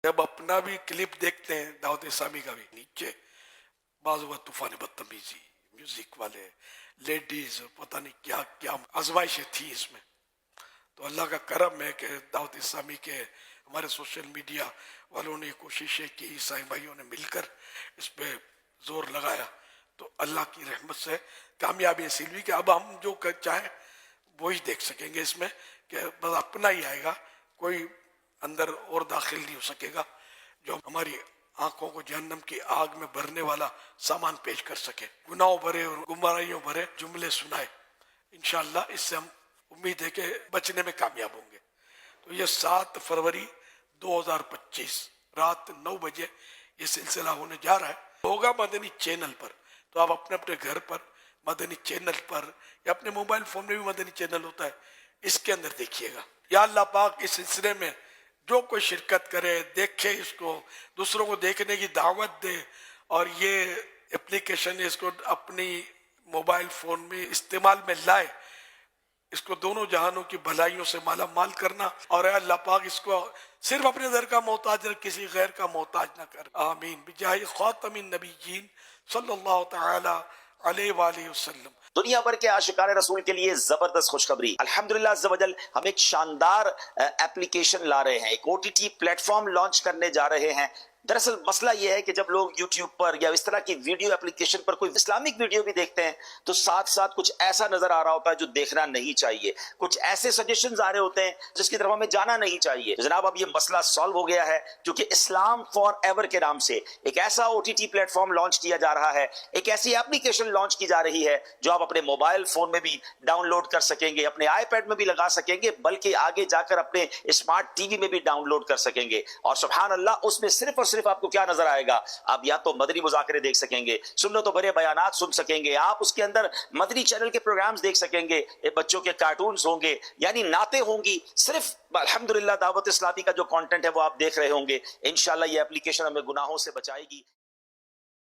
जब अपना भी क्लिप देखते हैं दावत इस्लामी का भी, नीचे बाज़ वक़्त तूफ़ान बदतमीजी, म्यूजिक वाले, लेडीज, पता नहीं क्या क्या आजमाइशें थी इसमें। तो अल्लाह का करम है कि दावत इस्लामी के हमारे सोशल मीडिया वालों ने कोशिशें की, ईसाई भाइयों ने मिलकर इस पे जोर लगाया, तो अल्लाह की रहमत से कामयाबी हासिल हुई कि अब हम जो चाहें वही देख सकेंगे इसमें, कि बस अपना ही आएगा, कोई अंदर और दाखिल नहीं हो सकेगा जो हमारी आंखों को जहन्नम की आग में भरने वाला सामान पेश कर सके, गुनाहों भरे और गुमराहियों भरे जुमले सुनाए। इंशाअल्लाह इससे हम उम्मीद है कि बचने में कामयाब होंगे। तो ये 7 फरवरी 2025 रात 9 बजे ये सिलसिला होने जा रहा है, होगा मदनी चैनल पर। तो आप अपने अपने घर पर मदनी चैनल पर या अपने मोबाइल फोन में भी मदनी चैनल होता है, इसके अंदर देखिएगा। या अल्लाह पाक इस सिलसिले में जो कोई शिरकत करे, देखे, इसको दूसरों को देखने की दावत दे और ये एप्लीकेशन इसको अपनी मोबाइल फोन में इस्तेमाल में लाए, इसको दोनों जहानों की भलाइयों से माला माल करना, और अल्लाह पाक इसको सिर्फ अपने दर का मोहताज, किसी गैर का मोहताज न कर। आमीन बिजाहि खातमिन नबिय्यीन सल्लल्लाहु तआला अलैहि वसल्लम। दुनिया भर के आशिकाने रसूल के लिए जबरदस्त खुशखबरी। अल्हम्दुलिल्लाह अज़्ज़ वजल हम एक शानदार एप्लीकेशन ला रहे हैं, एक OTT प्लेटफॉर्म लॉन्च करने जा रहे हैं। दरअसल मसला यह है कि जब लोग YouTube पर या इस तरह की वीडियो एप्लीकेशन पर कोई इस्लामिक वीडियो भी देखते हैं तो साथ साथ कुछ ऐसा नजर आ रहा होता है जो देखना नहीं चाहिए, कुछ ऐसे सजेशंस आ रहे होते हैं जिसकी तरफ हमें जाना नहीं चाहिए। तो जनाब अब ये मसला सॉल्व हो गया है, क्योंकि इस्लाम फॉर एवर के नाम से एक ऐसा OTT प्लेटफॉर्म लॉन्च किया जा रहा है, एक ऐसी एप्लीकेशन लॉन्च की जा रही है जो आप अपने मोबाइल फोन में भी डाउनलोड कर सकेंगे, अपने iPad में भी लगा सकेंगे, बल्कि आगे जाकर अपने स्मार्ट टीवी में भी डाउनलोड कर सकेंगे। और सुभान अल्लाह, उसमें सिर्फ और सिर्फ आपको क्या नजर आएगा, आप या तो मदनी मुज़ाकरे देख सकेंगे, सुन्नतों भरे बयानात सुन सकेंगे, आप उसके अंदर मदनी चैनल के प्रोग्राम्स देख सकेंगे, ये बच्चों के कार्टून्स होंगे, यानी नाते होंगी, सिर्फ अल्हम्दुलिल्लाह दावत इस्लामी का जो कंटेंट है वो आप देख रहे होंगे। इंशाअल्लाह ये एप्लीकेशन हमें गुनाहों से बचाएगी।